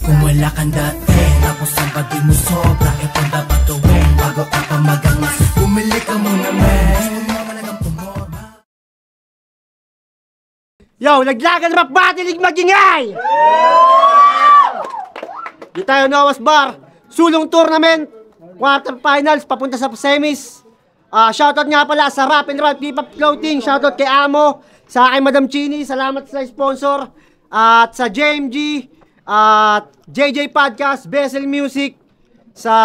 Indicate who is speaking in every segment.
Speaker 1: Kung wala kang dating, tapos ang pati mo sobra, ito dapat gawin bago ka pa magangas. Bumili ka muna, men.
Speaker 2: Yo, naglagan rap battling magingay! Di tayo Noah's Bar, sulong tournament, quarterfinals, papunta sa semis. Shoutout nga pala sa Rap and Roll P-Pop Clothing, shoutout kay Amo, sa aking Madam Chini, salamat sa sponsor, at sa JMG, at JJ Podcast, Bessel Music, sa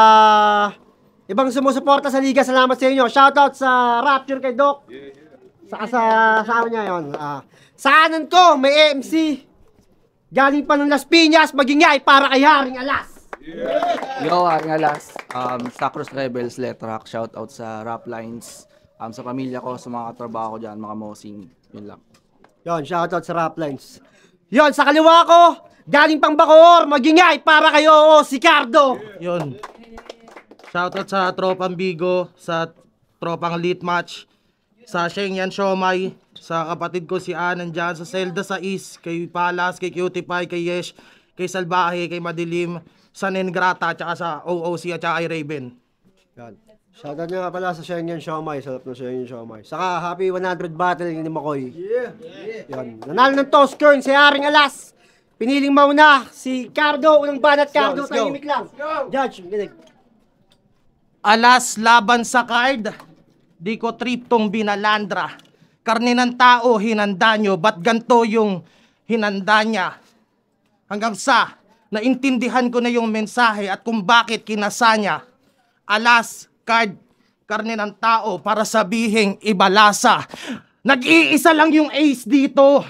Speaker 2: ibang sumusuporta sa liga, salamat sa inyo. Shoutout sa Rapture kay Doc, sa niya yun. Sa kanan ko, may AMC. Galing pa ng Las Piñas, magingay para kay Haring Alas.
Speaker 3: Yo, Haring Alas. Sacros Rebels, Letrack. Shout out sa Rap Lines. Sa pamilya ko, sa mga katrabaho ko dyan, mga mosing. Yun lang.
Speaker 2: Yon, shout out sa Rap Lines. Yon, sa kaliwa ko, galing pang Bacoor, magingay para kayo, si Cardo.
Speaker 4: Yon. Shout out sa Tropang Bigo, sa Tropang Elite Match, sa Shengyan Shomai, sa kapatid ko si Anan dyan, sa Zelda sa East, kay Palas, kay Cutie Pie, kay Yesh, kay Salbahe, kay Madilim, sa Nengrata, tsaka sa OOC at tsaka kay Raven.
Speaker 2: Yan. Shoutout nyo nga pala sa Shengyan Shomai, sarap na Shengyan Shomai. Saka happy 100 battle ni Makoy. Yan. Nanalo ng toss coin si Haring Alas. Piniling mauna si Cardo, unang banat Cardo, tahimik lang. Judge, ginig.
Speaker 4: Alas laban sa card, di ko trip tong binalandra. Karne ng tao, hinanda nyo, ba't ganito yung hinanda niya? Hanggang sa, naintindihan ko na yung mensahe at kung bakit kinasa niya. Alas, karne ng tao para sabihing ibalasa. Nag-iisa lang yung ace dito.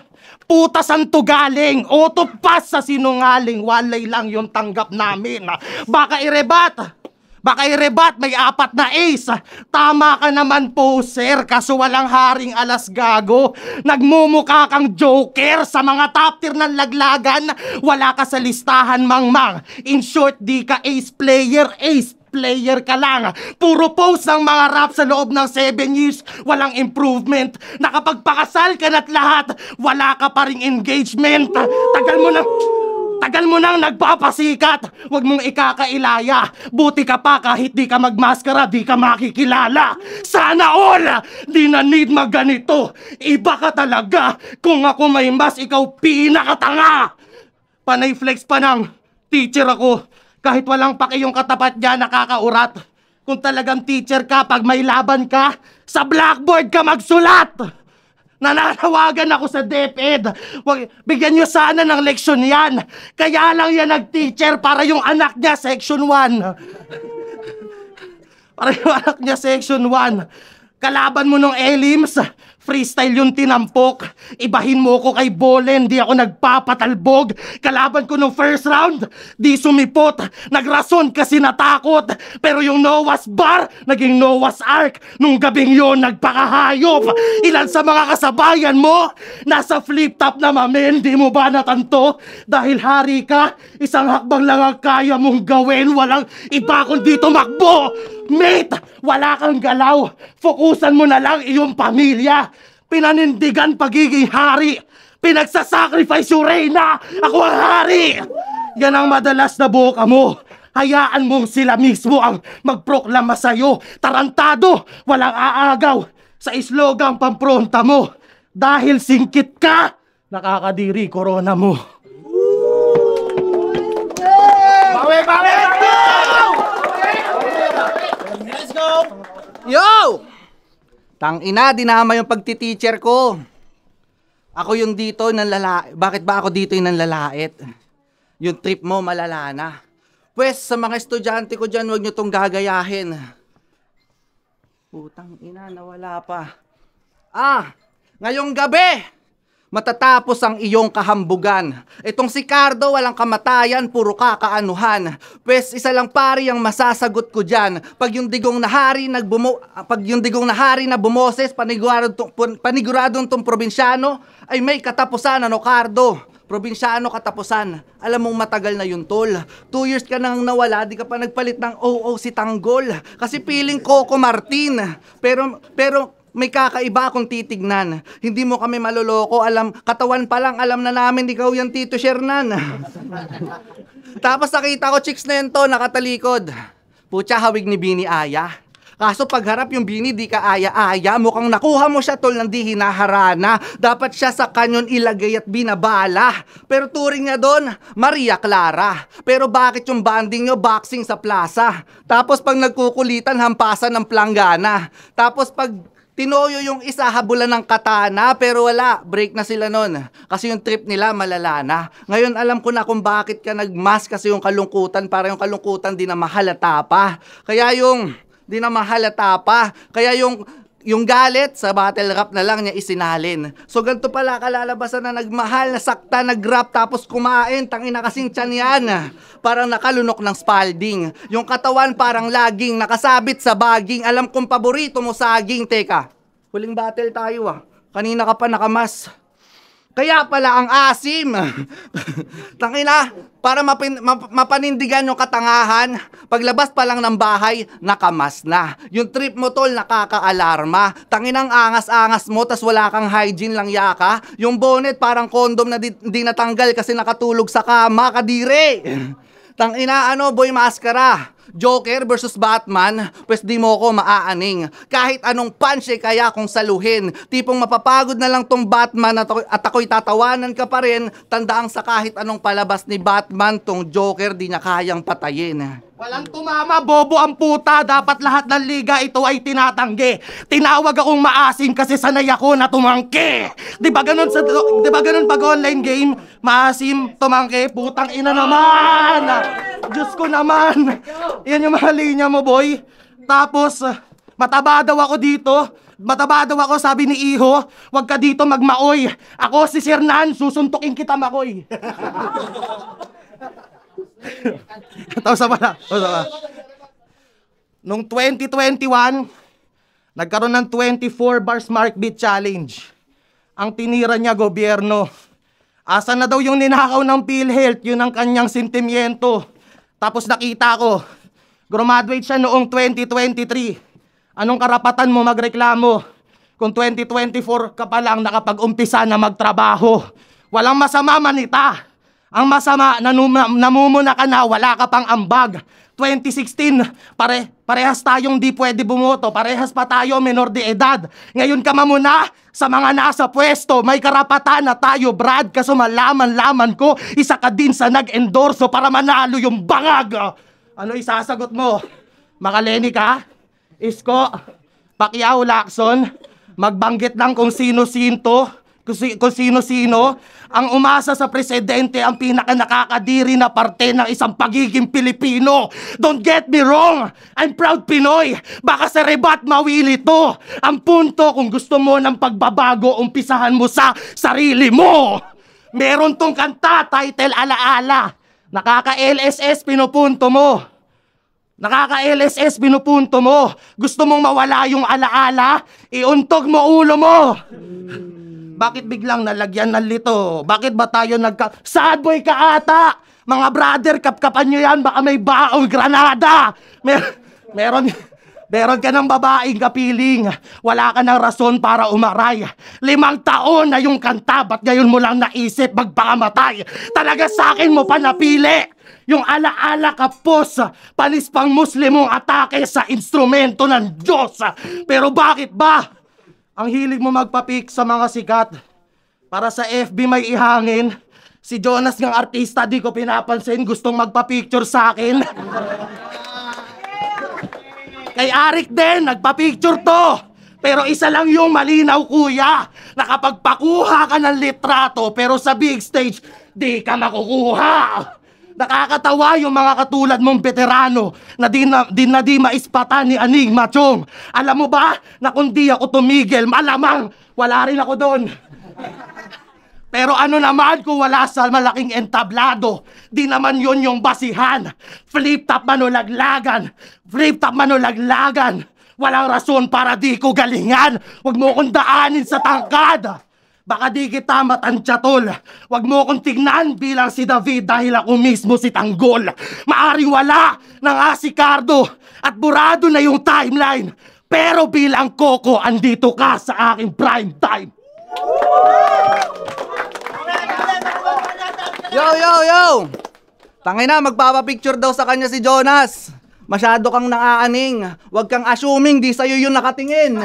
Speaker 4: Putasan to galing, autopass sa sinungaling, walay lang yung tanggap namin. Baka i-rebat, may 4 na ace. Tama ka naman po, sir, kaso walang Haring Alas gago. Nagmumukha kang joker sa mga top tier ng laglagan. Wala ka sa listahan, mangmang. In short, di ka ace player ka lang. Puro post ng mga rap sa loob ng 7 years. Walang improvement. Nakapagpakasal ka na't lahat. Wala ka pa ring engagement. Tagal mo nang nagpapasikat. Huwag mong ikakailaya. Buti ka pa kahit di ka magmaskara, di ka makikilala. Sana all! Di na need magganito. Iba ka talaga. Kung ako may mas, ikaw pinakatanga. Panay flex pa ng teacher ako. Kahit walang paki yung katapat niya, nakakaurat. Kung talagang teacher ka, pag may laban ka, sa blackboard ka magsulat. Nananawagan ako sa DepEd. Bigyan nyo sana ng leksyon yan. Kaya lang yan nag-teacher para yung anak niya section 1. Para yung anak niya section 1. Kalaban mo nung elims, freestyle yung tinampok. Ibahin mo ko kay Bolen, di ako nagpapatalbog. Kalaban ko nung first round, di sumipot. Nagrason kasi natakot. Pero yung Noah's Bar, naging Noah's Ark. Nung gabing yon nagpakahayop. Ilan sa mga kasabayan mo, nasa flip-top na mamen, di mo ba natanto? Dahil hari ka, isang hakbang lang ang kaya mong gawin. Walang iba kundi tumakbo. Mate, wala kang galaw. Fokusan mo na lang iyong pamilya. Pinanindigan pagiging hari. Pinagsasacrifice yung reyna. Ako ang hari. Yan ang madalas na boka mo. Hayaan mong sila mismo ang magproklama sa'yo. Tarantado, walang aagaw. Sa slogan pampronta mo. Dahil singkit ka, nakakadiri corona mo.
Speaker 2: Bawi!
Speaker 3: Yo! Tangina, dinama yung pagtiteacher ko. Ako yung dito nanlalait. Bakit ba ako dito yung nanlalait? Yung trip mo malala na. Pwes, sa mga estudyante ko dyan, huwag nyo tong gagayahin. Putang ina, nawala pa. Ngayong gabi, matatapos ang iyong kahambugan. Itong si Cardo, walang kamatayan, puro kakaanuhan. Pwes, isa lang pari ang masasagot ko dyan. Pag yung digong na hari na bumoses, paniguradong tong probinsyano, ay may katapusan, ano Cardo? Probinsyano katapusan. Alam mong matagal na yun, tol. 2 years ka nang nawala, di ka pa nagpalit ng OO si Tanggol. Kasi piling Coco Martin. Pero may kakaiba akong titignan. Hindi mo kami maloloko, katawan pa lang, alam na namin ikaw yung Tito Shernan. Tapos nakita ko, chicks na yun to, nakatalikod. Putya, hawig ni Bini Aya. Kaso pagharap yung Bini, di ka aya-aya. Mukhang nakuha mo siya tol ng di hinaharana. Dapat siya sa kanyon ilagay at binabala. Pero turing niya doon, Maria Clara. Pero bakit yung banding nyo boxing sa plaza? Tapos pag nagkukulitan, hampasan ng planggana. Tapos pag tinoyo yung isa, habulan ng katana, pero wala, break na sila nun. Kasi yung trip nila malala na. Ngayon alam ko na kung bakit ka nagmask, kasi yung kalungkutan, para yung kalungkutan di na mahalata pa. Kaya yung yung galit sa battle rap na lang niya isinalin. So ganito pala kalalabasan na nagmahal, nasakta, nagrap, tapos kumain, tangina kasing tiyan yan. Parang nakalunok ng Spalding. Yung katawan parang laging nakasabit sa baging. Alam kong paborito mo saging. Teka, huling battle tayo Kanina ka pa nakamas. Kaya pala ang asim. Tangina, para mapanindigan yung katangahan, paglabas pa lang ng bahay, nakamas na. Yung trip mo tol, nakaka-alarma. Tanginang angas-angas mo, tas wala kang hygiene lang yaka. Yung bonnet parang kondom na di natanggal kasi nakatulog sa kama, kadire. Tangina, boy maskara. Joker versus Batman, pues di mo ko maaaning. Kahit anong punch kaya kong saluhin. Tipong mapapagod na lang tong Batman at ako'y tatawanan ka pa rin. Tandaang sa kahit anong palabas ni Batman, tong Joker di niya kayang patayin.
Speaker 4: Walang tumama, bobo ang puta. Dapat lahat ng liga ito ay tinatanggi. Tinawag akong maasim kasi sanay ako na tumangke. Di ba ganun pag online game? Maasim, tumangke, putang ina naman. Diyos ko naman. Yan yung mga linya mo, boy. Tapos, mataba daw ako dito. Mataba daw ako, sabi ni Iho. Huwag ka dito magmaoy. Ako si Shernan, susuntukin kita, makoy. Tausa pala. Nung 2021, nagkaroon ng 24 bars Mark Beat Challenge. Ang tinira niya gobyerno. Asa na daw yung ninakaw ng PhilHealth, yun ang kanyang sentimiento. Tapos nakita ko, graduate siya noong 2023. Anong karapatan mo magreklamo kung 2024 ka pa lang nakapag-umpisa na magtrabaho? Walang masama manita. Ang masama, namumuna ka na, wala ka pang ambag. 2016, parehas tayong di pwede bumoto, parehas pa tayo menor de edad. Ngayon ka mamuna sa mga nasa pwesto, may karapatan na tayo, Brad, kaso malaman ko, isa ka din sa nag-endorso para manalo yung bangag. Ano isasagot mo? Makaleni ka? Isko? Pacquiao, Lacson? Magbanggit lang kung sino-sino? Kung sino-sino ang umasa sa presidente ang pinaka nakakadiri na parte ng isang pagiging Pilipino. Don't get me wrong, I'm proud Pinoy. Baka sa rebat mawili to. Ang punto, kung gusto mo ng pagbabago, umpisahan mo sa sarili mo. Meron tong kanta, title Alaala. Nakaka-LSS, pinupunto mo. Nakaka-LSS, pinupunto mo. Gusto mong mawala yung alaala? Iuntog mo ulo mo. Bakit biglang nalagyan ng lito? Bakit ba tayo sad boy ka ata? Mga brother, kapkapan nyo yan, baka may baong granada. Meron ka ng babaeng kapiling. Wala ka ng rason para umaray. 5 taon na yung kanta, ba't ngayon mo lang naisip magpakamatay? Talaga sa akin mo pa napili. Yung alaala kapos, panis pang muslimong atake sa instrumento ng Diyos. Pero bakit ba? Ang hilig mo magpapik sa mga sikat. Para sa FB may ihangin. Si Jonas ngang artista, di ko pinapansin, gustong magpa-picture sa akin. Kay Arik din, nagpa-picture to. Pero isa lang yung malinaw, kuya. Nakapagpakuha ka ng litrato, pero sa big stage, di ka makukuha. Nakakatawa yung mga katulad mong veterano na di maispatan ni Aning Machong. Alam mo ba na kung di ako tumigil, malamang wala rin ako doon. Pero ano naman kung wala sa malaking entablado? Di naman yun yung basihan. Flip-top manulaglagan. Flip-top manulaglagan. Walang rason para di ko galingan. Huwag mo kong daanin sa tangkad. Baka di kita matansya, tol. Huwag mo kong tignan bilang si David dahil ako mismo si Tanggol. Maaring wala na nga si Cardo at burado na yung timeline. Pero bilang Coco, andito ka sa aking prime time.
Speaker 3: Yo! Tangina, magpapapicture daw sa kanya si Jonas. Masyado kang naaaning. Huwag kang assuming di sa'yo yun nakatingin.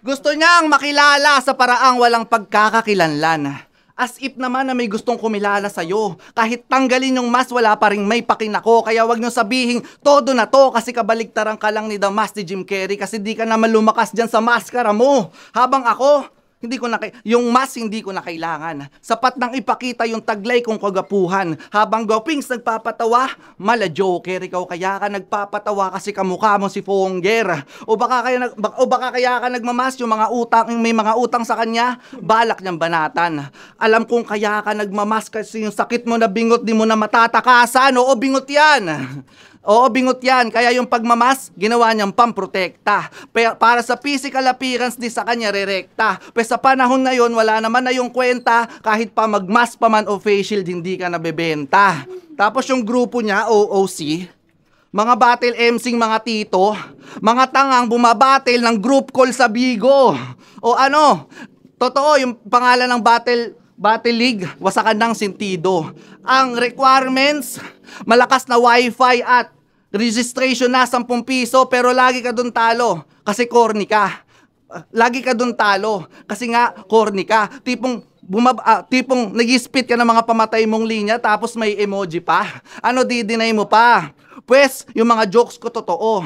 Speaker 3: Gusto niyang makilala sa paraang walang pagkakakilanlan. As if naman na may gustong kumilala sa'yo. Kahit tanggalin yung mask, wala pa rin may pakinako. Kaya wag niyong sabihin, todo na to kasi kabaligtaran ka lang ni The Mask ni Jim Carrey kasi di ka naman lumakas dyan sa maskara mo. Habang ako, yung mask hindi ko na kailangan. Sapat nang ipakita yung taglay kong kagapuhan. Habang Gopings nagpapatawa, mala Joker, ikaw kaya ka nagpapatawa kasi kamukha mo si Fonger. O baka kaya ka nagmamas yung may mga utang sa kanya, balak niyang banatan. Alam kong kaya ka nagmamas kasi yung sakit mo na bingot di mo na matatakasan. Oo, bingot yan. Oo, bingot yan. Kaya yung pagmamas, ginawa niyang pamprotekta. Para sa physical appearance, di sa kanya rerekta. Pero sa panahon na yon, wala naman na yung kwenta. Kahit pa magmask pa man o face shield, hindi ka nabebenta. Tapos yung grupo niya, OOC, mga battle MCing mga tito, mga tangang bumabattle ng group call sa Bigo. O ano, totoo, yung pangalan ng Battle League, wasakan ng sentido. Ang requirements, malakas na wifi at registration na 10 piso pero lagi ka dun talo kasi corny ka. Lagi ka dun talo kasi nga corny ka. Tipong nag-spit ka ng mga pamatay mong linya tapos may emoji pa. Ano di-deny mo pa? Pues, yung mga jokes ko totoo.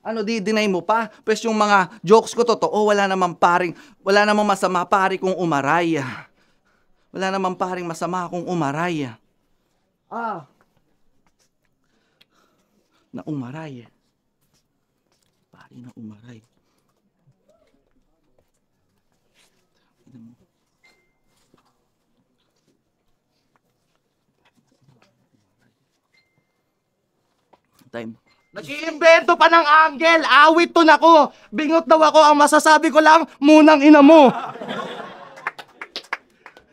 Speaker 3: Ano di-deny mo pa? Pues yung mga jokes ko totoo, wala namang masama pare kung umaray. Wala namang paring masama kung umaray. Na umaray. Pare na umaray. Time.
Speaker 4: Nag-iimbento pa ng angle. Awit to nako. Bingot daw ako. Ang masasabi ko lang, munang ina mo.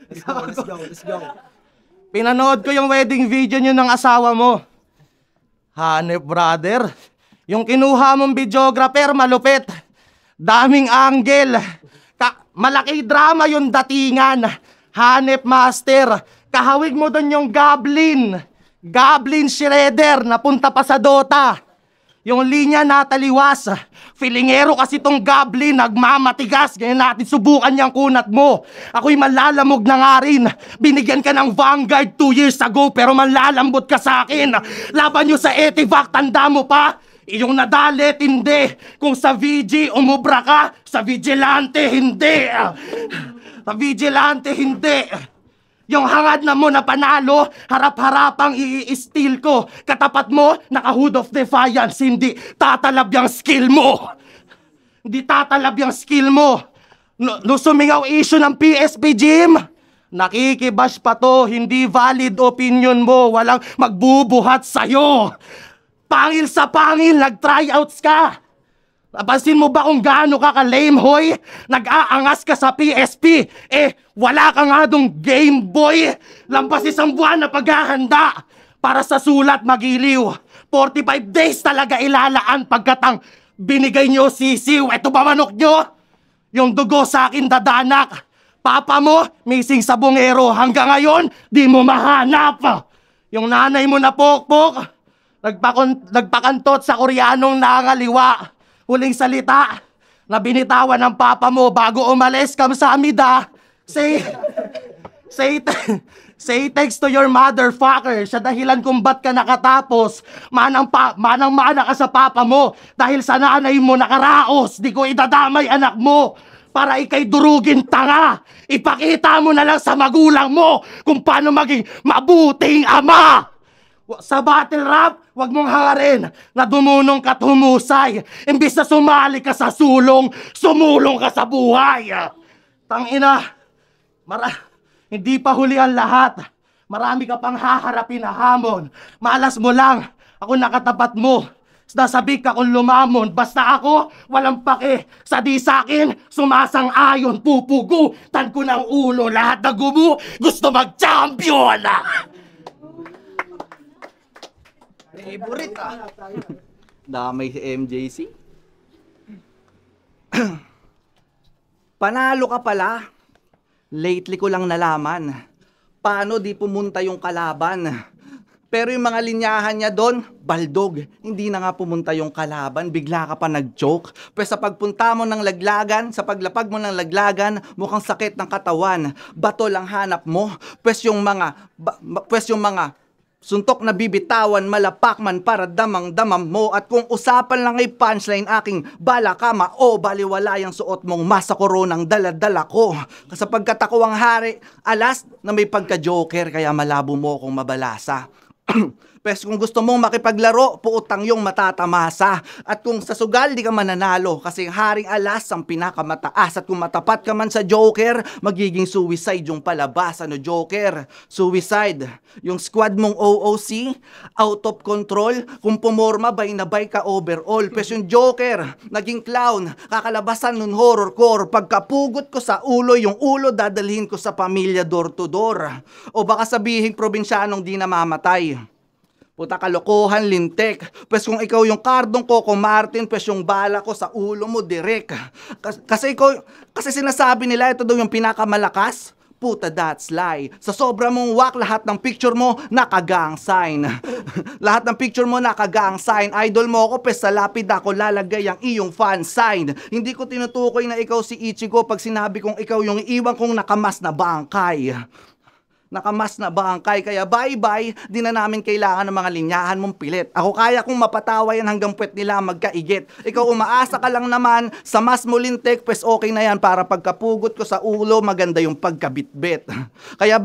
Speaker 2: Let's go.
Speaker 4: Pinanood ko yung wedding video nyo ng asawa mo. Hanep, brother. Yung kinuha mong videographer, malupit. Daming angle. Malaki drama yung datingan. Hanep, master. Kahawig mo doon yung Goblin Shredder. Napunta pa sa Dota. Yung linya nataliwas. Filingero kasi tong Goblin, nagmamatigas. Ganyan natin subukan niyang kunat mo. Ako'y malalamog na nga rin. Binigyan ka ng Vanguard 2 years ago pero malalambot ka sa akin. Laban nyo sa Etivac, tanda mo pa? Iyong nadalit, hindi. Kung sa VG, umubra ka. Sa Vigilante, hindi. Sa Vigilante, hindi. Yung hangad na mo na panalo, harap-harapang i-steal ko. Katapat mo, naka-hood of defiance, hindi tatalab yung skill mo. Hindi tatalab yung skill mo. No sumingaw issue ng PSP Gym, nakikibash pa to, hindi valid opinion mo, walang magbubuhat sa'yo. Pangil sa pangil, nag-tryouts ka. Napansin mo ba kung gaano ka ka-lame, hoy? Nag-aangas ka sa PSP. Wala ka nga dong Game Boy. Lampas isang buwan na paghahanda. Para sa sulat magiliw. 45 days talaga ilalaan pagkatang binigay nyo sisiw. Eto ba manok nyo? Yung dugo sa akin dadanak. Papa mo, missing sa bungero. Hanggang ngayon, di mo mahanap. Yung nanay mo na pokpok, nagpakantot sa Koreanong nangaliwa. Huling salita na binitawan ng papa mo bago umalis, kamsamida. Say thanks to your motherfucker sa dahilan kung ba't ka nakatapos. Manang-mana ka sa papa mo dahil sa nanay mo nakaraos. Di ko idadamay anak mo para ikay durugin tanga. Ipakita mo na lang sa magulang mo kung paano maging mabuting ama. Sa battle rap, wag mong hangarin na dumunong ka't humusay. Imbis na sumali ka sa sulong, sumulong ka sa buhay. Tangina, hindi pa huli ang lahat. Marami ka pang haharapin na hamon. Malas mo lang, ako nakatapat mo. Nasabik ka kung lumamon. Basta ako, walang pake. Sa di sakin, sumasang-ayon. Pupugutan ko ng ulo. Lahat na gusto mag-champion.
Speaker 3: Favorite Damay si MJC. Panalo ka pala. Lately ko lang nalaman. Paano di pumunta yung kalaban? Pero yung mga linyahan niya doon, baldog. Hindi na nga pumunta yung kalaban, bigla ka pa nag-joke. Pero sa pagpunta mo ng laglagan, sa paglapag mo ng laglagan, mukhang sakit ng katawan. Bato lang hanap mo. Pues yung mga suntok na bibitawan, malapak man para damang-damam mo. At kung usapan lang ay punchline aking balakama, o baliwala yung suot mong masa koronang dala-dala ko. Sapagkat ako ang hari, alas na may pagka-joker, kaya malabo mo akong mabalasa. Pes kung gusto mong makipaglaro, puutang yung matatamasa. At kung sa sugal di ka mananalo, kasi haring alas ang pinakamataas. At kung matapat ka man sa joker, magiging suicide yung palabas. Ano joker? Suicide. Yung squad mong OOC, out of control. Kung pumorma, bay na bay ka overall. Pes yung joker, naging clown, kakalabasan nun horrorcore. Pagkapugot ko sa ulo, yung ulo dadalhin ko sa pamilya door to door. O baka sabihin probinsyanong di namamatay. Puta kalokohan, lintek. Pues kung ikaw yung kardong Coco Martin, pues yung bala ko sa ulo mo direk. Kasi sinasabi nila ito daw yung pinakamalakas. Puta, that's lie. Sa sobra mong wak, lahat ng picture mo nakagang sign. Lahat ng picture mo nakagang sign. Idol mo ako, pes sa lapid ako lalagay ang iyong fan sign. Hindi ko tinutukoy na ikaw si Ichigo pag sinabi kong ikaw yung iiwan kong nakamas na bangkay. Nakamas na bangkay, kaya bye-bye, di na namin kailangan ng mga linyahan mong pilit. Ako kaya kong mapatawa yan hanggang puwet nila magkaigit. Ikaw umaasa ka lang naman, sa mas mulintek, pues okay na yan para pagkapugot ko sa ulo, maganda yung pagkabitbit. Kaya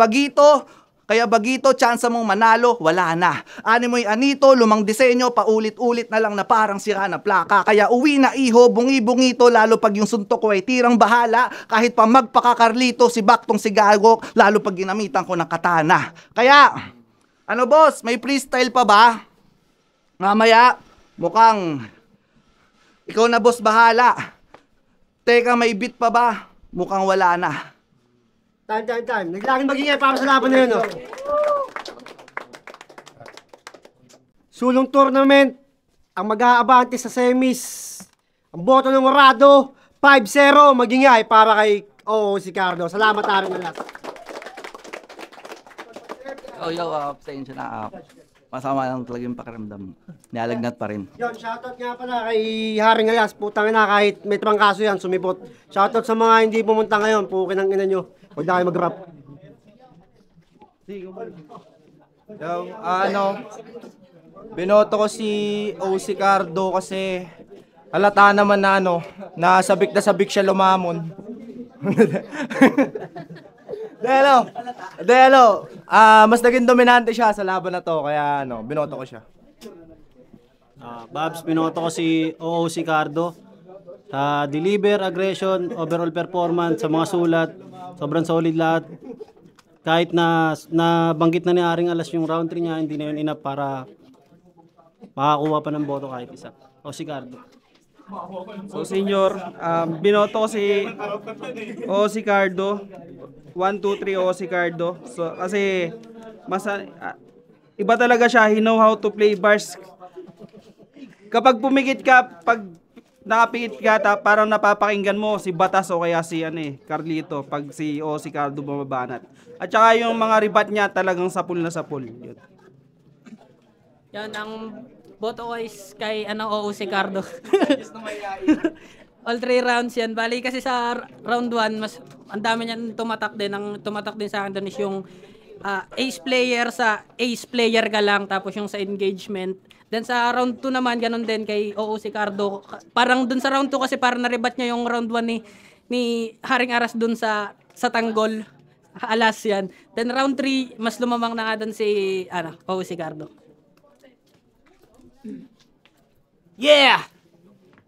Speaker 3: bagito, tsansa mong manalo, wala na. Ani mo'y anito, lumang disenyo, paulit-ulit na lang na parang sira na plaka. Kaya uwi na iho, bungi-bungito, lalo pag yung suntok ko ay tirang bahala. Kahit pa magpakakarlito, si Baktong si Gago, lalo pag ginamitan ko ng katana. Kaya, ano boss, may freestyle pa ba? Mamaya, mukhang, ikaw na boss bahala. Teka, may beat pa ba? Mukhang wala na.
Speaker 2: Time. Naglaging magingay para sa laban na yun, oh. Sulong tournament ang mag-aabante sa semis. Ang boto ng Morado, 5-0, magingay para kay si Cardo. Salamat na rin ulit.
Speaker 3: Pasensya na. Masama lang talaga yung pakiramdam. Nialagnat pa rin.
Speaker 2: Yon, shoutout nga pala kay Haring Alas. Putang ina, kahit may trangkaso yan, sumipot. Shoutout sa mga hindi pumunta ngayon. Pukin ang ina nyo. Huwag na kayo mag-rap.
Speaker 5: Binoto ko si OC Cardo kasi halata naman na na sabik siya lumamon. Mas naging dominante siya sa laban na to, kaya binoto ko siya.
Speaker 6: Babs, binoto ko si OOC Cardo sa deliver, aggression, overall performance, sa mga sulat, sobrang solid lahat. Kahit na nabanggit na ni Haring Alas yung round 3 niya, hindi na yun enough para makakuha pa ng boto kahit isa. OOC Cardo.
Speaker 5: So senior, binoto ko si OOC Cardo. 1, 2, 3 OOC Cardo. So kasi iba talaga siya, he know how to play bars. Kapag pumikit ka, pag nakapikit ka, parang napapakinggan mo si Batas o kaya si Carlito pag si OOC Cardo bumabanat. At saka yung mga ribat niya talagang sapul na sapul. Yun.
Speaker 7: Yan, ang boto ko is kay OOC Cardo. All 3 rounds yan. Bali kasi sa round 1, mas ang dami niyan tumatak din. Ang tumatak din sa akin doon is yung ace player sa ace player ka lang, tapos yung sa engagement. Then sa round 2 naman, ganun din kay OOC Cardo. Parang dun sa round 2 kasi parang narebat niya yung round 1 ni Haring Aras dun sa tanggol. Alas yan. Then round 3, mas lumamang na nga dun si OOC Cardo.
Speaker 5: Yeah!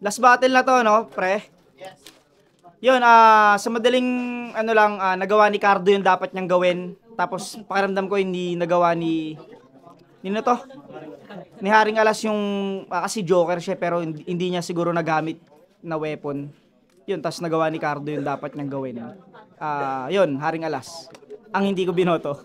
Speaker 5: Last battle na to, pre? Yes. Yun, sa madaling nagawa ni Cardo yung dapat niyang gawin. Tapos pakiramdam ko hindi nagawa ni Haring Alas yung kasi joker siya pero hindi niya siguro nagamit na weapon. Yun, tapos nagawa ni Cardo yung dapat niyang gawin. Yun, Haring Alas. Ang hindi ko binoto.